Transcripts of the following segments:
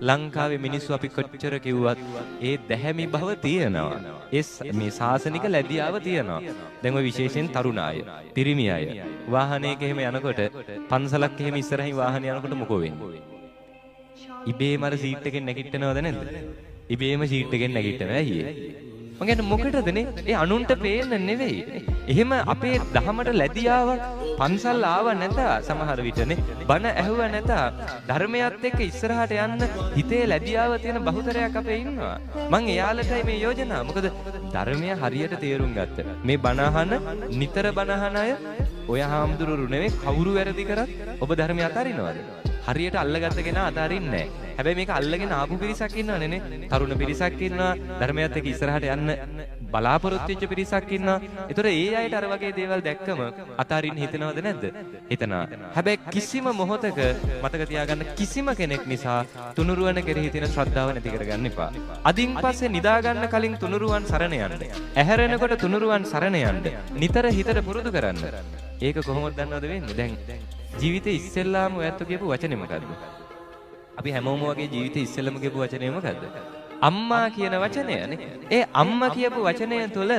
ලංකාවේ මිනිස්සු අපි කොච්චර කිව්වත් ඒ දැහැමි බව තියෙනවා. මේ සාසනික ලැබියාව තියෙනවා. දැන් ඔය විශේෂයෙන් තරුණ අය, පිරිමි අය වාහනයක එහෙම යනකොට පන්සලක් එහෙම ඉස්සරහින් වාහනේ යනකොට මොකෝ වෙන්නේ? ඉබේම අර සීට් එකෙන් නැගිටිනවද නැද්ද? ඉබේම සීට් එකෙන් නැගිටිනවා. ඇයි ඒ? මං කියන්නේ මොකටදනේ? ඒ අනුන්ට පේන්න නෙවෙයි. එහෙම අපේ දහමට ලැබියාවක් පන්සල් ආව නැත සමහර විටනේ. බණ ඇහුව නැත. ධර්මයත් එක්ක ඉස්සරහට යන්න හිතේ ලැබියාව තියෙන බහුතරයක් අපේ ඉන්නවා. මං එයාලටයි මේ යෝජනා. මොකද ධර්මය හරියට තේරුම් ගත්ත. මේ බණ අහන නිතර බණ අහන අය ඔය හාමුදුරුවෝ නෙවෙයි කවුරු වැරදි කරත් ඔබ ධර්මය අතාරිනවද? හරියට අල්ලගත්ත කෙනා අතාරින්නේ නැහැ. හැබැයි මේක අල්ලගෙන ආපු පිරිසක් ඉන්නවනේ නේ. තරුණ පිරිසක් ඉන්නවා. ධර්මයත් එක්ක ඉස්සරහට යන්න බලාපොරොත්තු වෙච්ච පිරිසක් ඉන්නවා. ඒතර ඒ අයට අර වගේ දේවල් දැක්කම අතාරින්න හිතනවද නැද්ද? හිතනවා. හැබැයි කිසිම මොහොතක මතක තියාගන්න කිසිම කෙනෙක් නිසා තුනුරුවන කෙරෙහි තියෙන ශ්‍රද්ධාව නැති කරගන්න එපා. අදින් පස්සේ නිදා ගන්න කලින් තුනුරුවන් සරණ යන්න. ඇහැරෙනකොට තුනුරුවන් සරණ යන්න. නිතර හිතට පුරුදු කරන්න. ඒක කොහොමද දන්නවද වෙන්නේ? දැන් ජීවිතේ ඉස්සෙල්ලාම ඔයත් කියපු වචනේ මොකද්ද? අපි හැමෝම වගේ ජීවිතේ ඉස්සෙල්ලාම කියපු වචනේ මොකද්ද? අම්මා කියන වචනයනේ. ඒ අම්මා කියපු වචනය තුළ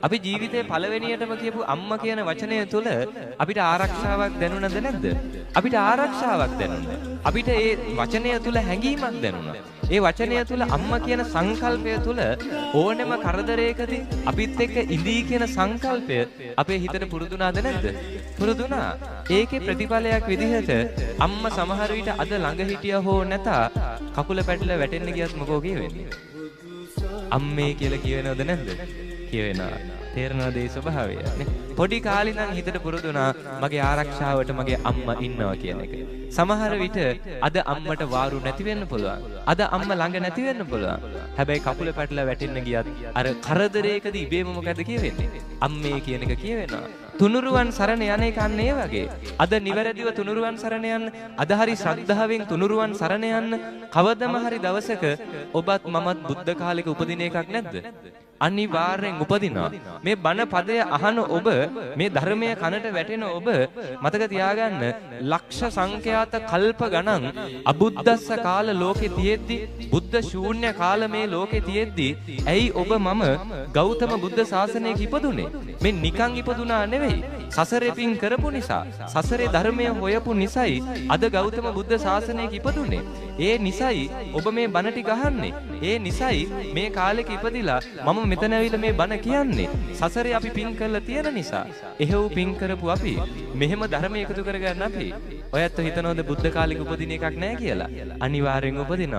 අපි ජීවිතේ පළවෙනියටම කියපු අම්මා කියන වචනය තුළ අපිට ආරක්ෂාවක් දැනුණද නැද්ද? අපිට ආරක්ෂාවක් දැනුණා. අපිට ඒ වචනය තුළ හැඟීමක් දැනුණා. ඒ වචනය තුළ අම්මා කියන සංකල්පය තුළ ඕනෙම කරදරයකදී අපිත් එක්ක ඉඳී කියන සංකල්පය අපේ හිතට පුරුදුනාද නැද්ද? පුරුදුනා. ඒකේ ප්‍රතිඵලයක් විදිහට අම්මා සමහර විට අද ළඟ හිටියා හෝ නැත කකුල පැටලලා වැටෙන්න ගියත් මොකෝ කියවෙන්නේ? අම්මේ කියලා කියවෙනවද නැද්ද? කියවෙනවා. තේරෙනවද ඒ ස්වභාවය? නේ? පොඩි කාලේ නම් හිතට පුරුදුනා මගේ ආරක්ෂාවට මගේ අම්මා ඉන්නවා කියන එක. සමහර විට අද අම්මට වාරු නැති වෙන්න පුළුවන්. අද අම්මා ළඟ නැති වෙන්න පුළුවන්. හැබැයි කකුල පැටලලා වැටෙන්න ගියත් අර කරදරයකදී ඉබේම මොකද කියවෙන්නේ? අම්මේ කියන එක කියවෙනවා. තුනුරුවන් සරණ යන එක අන්න ඒ වගේ. අද නිවැරදිව තුනුරුවන් සරණ යන්න, අද හරි ශ්‍රද්ධාවෙන් තුනුරුවන් සරණ යන්න කවදම හරි දවසක ඔබත් මමත් බුද්ධ කාලෙක උපදින එකක් නැද්ද? අනිවාර්යෙන් උපදිනවා. මේ බණ පදය අහන ඔබ, මේ ධර්මය කනට වැටෙන ඔබ මතක තියාගන්න ලක්ෂ සංඛ්‍යාත කල්ප ගණන් අබුද්දස්ස කාල ලෝකේ තියෙද්දි, බුද්ධ ශූන්‍ය කාල මේ ලෝකේ තියෙද්දි ඇයි ඔබ මම ගෞතම බුද්ධ ශාසනයක ඉපදුනේ? මේ නිකන් ඉපදුනා නෙවෙයි. සසරේ පින් කරපු නිසා, සසරේ ධර්මය හොයපු නිසායි අද ගෞතම බුද්ධ ශාසනයක ඉපදුනේ. ඒ නිසායි ඔබ මේ බණ ටික අහන්නේ. ඒ නිසායි මේ කාලෙක ඉපදිලා මම මෙතන ඇවිල්ලා මේ බණ කියන්නේ. සසරේ අපි පින් කරලා තියෙන නිසා. එහෙව් පින් කරපු අපි මෙහෙම ධර්ම එකතු කරගන්න අපි. ඔයත් හිතනවද බුද්ධ කාලෙක උපදින එකක් නැහැ කියලා? අනිවාර්යෙන් උපදිනවා.